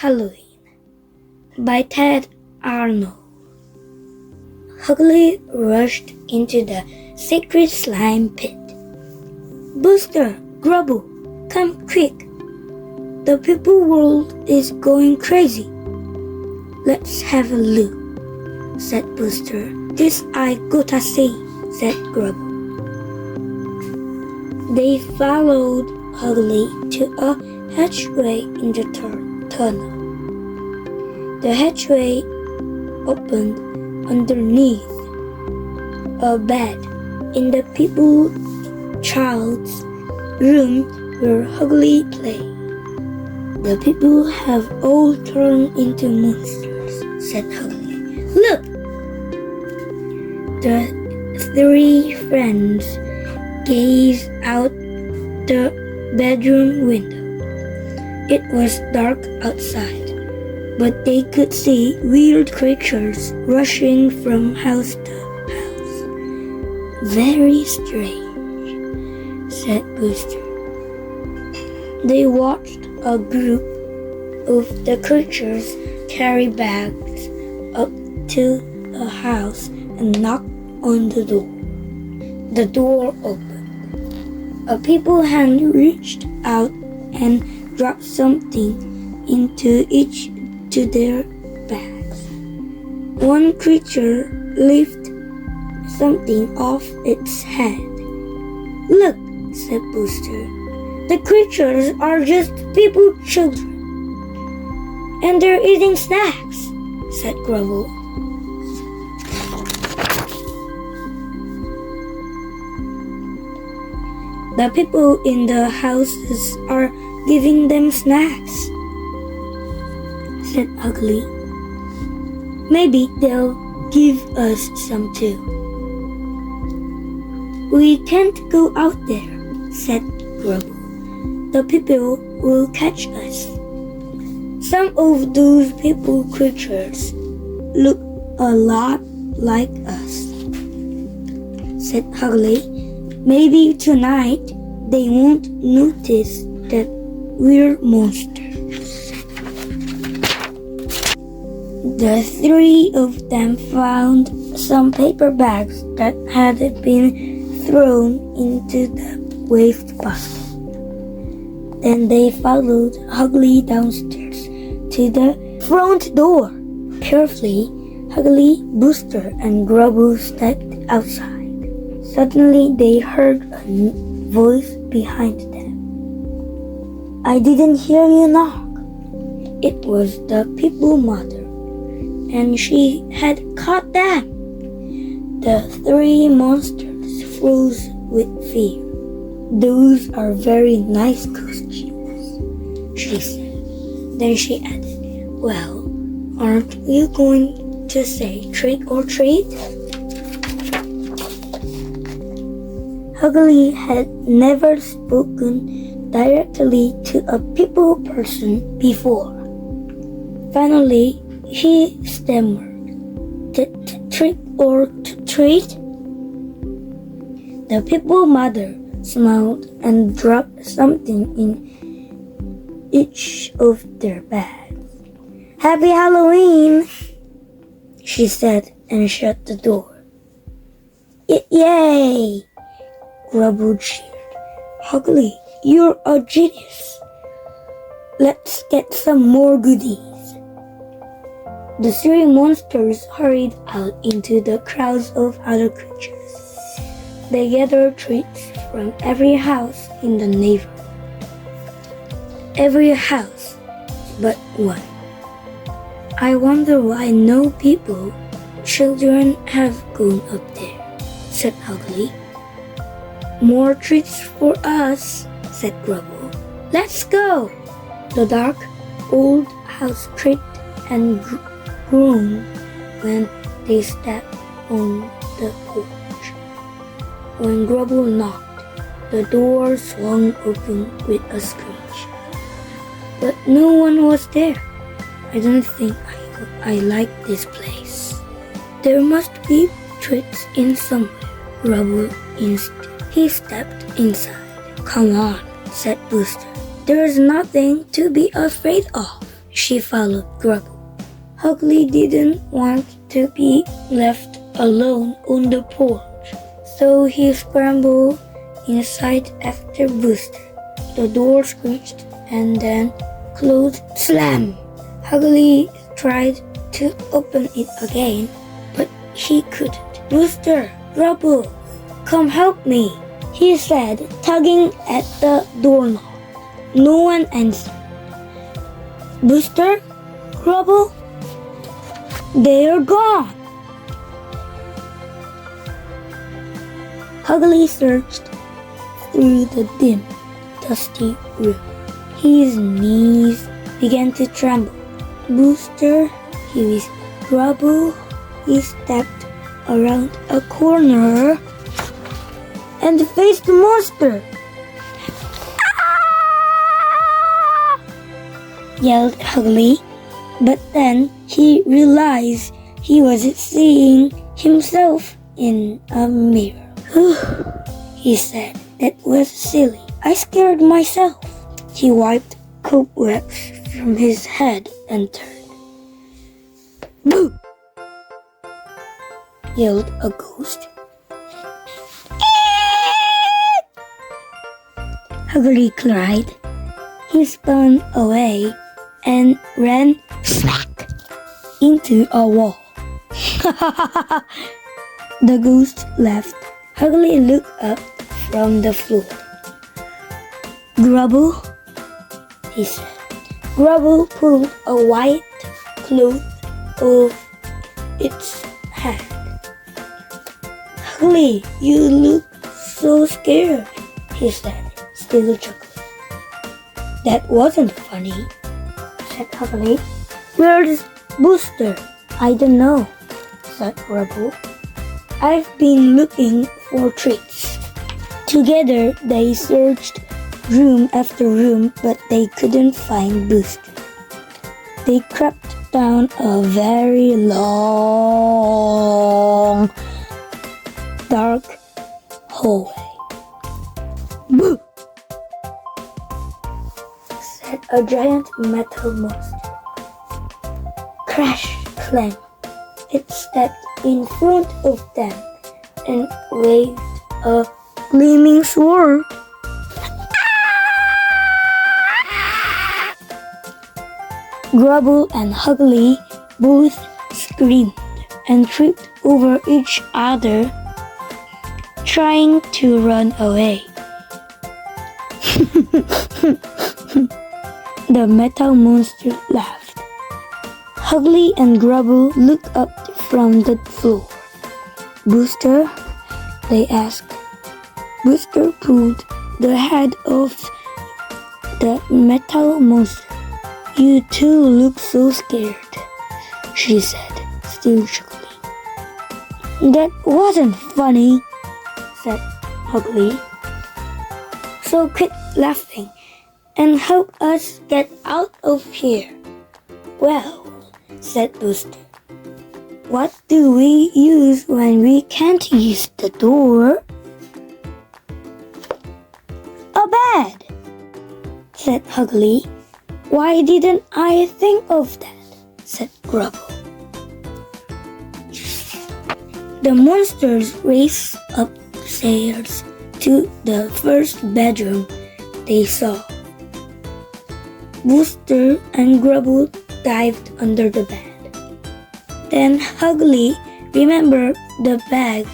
Halloween by Ted Arnold. Ugly rushed into the secret slime pit. Booster, Grubble, come quick. The people world is going crazy. Let's have a look, said Booster. This I gotta see, said Grubble. They followed Ugly to a hatchway in the tunnel. The hatchway opened underneath a bed in the people child's room where Ugly played. The people have all turned into monsters, said Ugly. Look! The three friends gazed out the bedroom window. It was dark outside, but they could see weird creatures rushing from house to house. Very strange, said Booster. They watched a group of the creatures carry bags up to a house and knock on the door. The door opened. A people hand reached out and dropped something into each to their bags. One creature lifted something off its head. Look, said Booster. The creatures are just people children. And they're eating snacks, said Grubble. The people in the houses are giving them snacks, said Ugly. Maybe they'll give us some too. We can't go out there, said Grubble. The people will catch us. Some of those people creatures look a lot like us, said Ugly. Maybe tonight they won't notice that we're monsters. The three of them found some paper bags that had been thrown into the waste basket. Then they followed Ugly downstairs to the front door. Carefully, Ugly, Booster, and Grubble stepped outside. Suddenly, they heard a voice behind them. I didn't hear you knock. It was the people mother, and she had caught them. The three monsters froze with fear. Those are very nice costumes, she said. Then she added, well, aren't you going to say trick or treat? Ugly had never spoken directly to a people person before. Finally, he stammered, trick or treat? The people mother smiled and dropped something in each of their bags. Happy Halloween, she said and shut the door. Yay! Grubble cheered. Ugly, you're a genius. Let's get some more goodies. The three monsters hurried out into the crowds of other creatures. They gathered treats from every house in the neighborhood. Every house but one. I wonder why no people, children have gone up there, said Ugly. More treats for us, said Grubble. Let's go! The dark old house creaked and groaned when they stepped on the porch. When Grubble knocked, the door swung open with a screech. But no one was there. I don't think I like this place. There must be treats in somewhere, Grubble insisted. He stepped inside. Come on, said Booster. There's nothing to be afraid of. she followed Grubble. Ugly didn't want to be left alone on the porch, so he scrambled inside after Booster. The door screeched and then closed slam. Ugly tried to open it again, but he couldn't. Booster, Grubble, come help me, he said, tugging at the doorknob. No one answered. Booster, Grubble, they're gone. Ugly searched through the dim, dusty room. His knees began to tremble. Booster, he whispered. Grubble, he stepped around a corner and faced the monster. Ah! Yelled Ugly, but then he realized he was seeing himself in a mirror. He said, that was silly. I scared myself. He wiped cobwebs from his head and turned. Boo! Yelled a ghost. Ugly cried. He spun away and ran smack into a wall. The ghost laughed. Ugly looked up from the floor. Grubble, he said. Grubble pulled a white cloth off its head. Ugly, you look so scared, he said, still chuckling. That wasn't funny, said Ugly. Where's Booster? I don't know, said Grubble. I've been looking for treats. Together they searched room after room, but they couldn't find Booster. They crept down a very long, dark hallway. Boo! Said a giant metal monster. Crash, clang. It stepped in front of them and waved a gleaming sword. Grubble and Ugly both screamed and tripped over each other, trying to run away. The metal monster laughed. Ugly and Grubble looked up from the floor. Booster, they asked. Booster pulled the head off the metal monster. You two look so scared, she said, still chuckling. That wasn't funny, said Ugly. So quit laughing and help us get out of here. Well, said Booster. What do we use when we can't use the door? A bed, said Ugly. Why didn't I think of that? Said Grubble. The monsters raced upstairs to the first bedroom they saw. Booster and Grubble dived under the bed. Then Ugly remembered the bag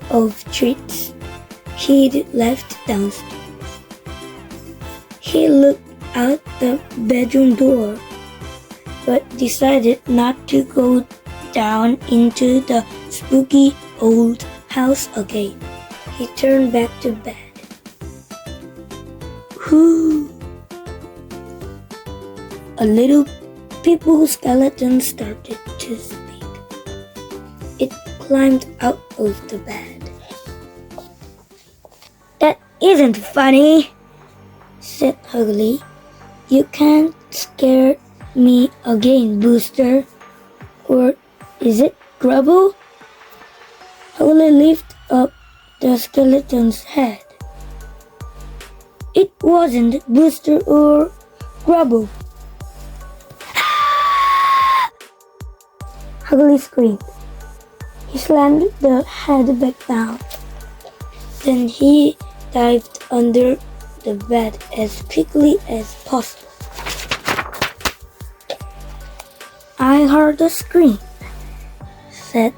of treats he'd left downstairs. He looked out the bedroom door, but decided not to go down into the spooky old house again. He turned back to bed. Whoo! A little people skeleton started to speak. It climbed out of the bed. That isn't funny, said Ugly. You can't scare me again, Booster. Or is it Grubble? Ugly lifted up the skeleton's head. It wasn't Booster or Grubble. ugly scream. He slammed the head back down. Then he dived under the bed as quickly as possible. I heard a scream, said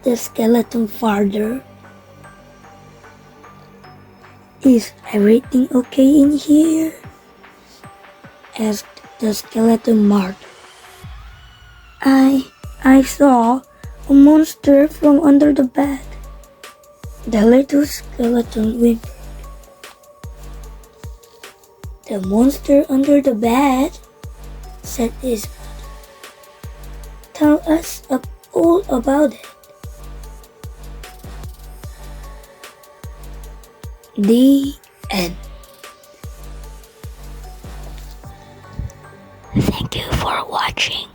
the skeleton farther. Is everything okay in here? Asked the skeleton martyr. I saw a monster from under the bed. The little skeleton whimpered. The monster under the bed? Said his mother. Tell us all about it. The end. Thank you for watching.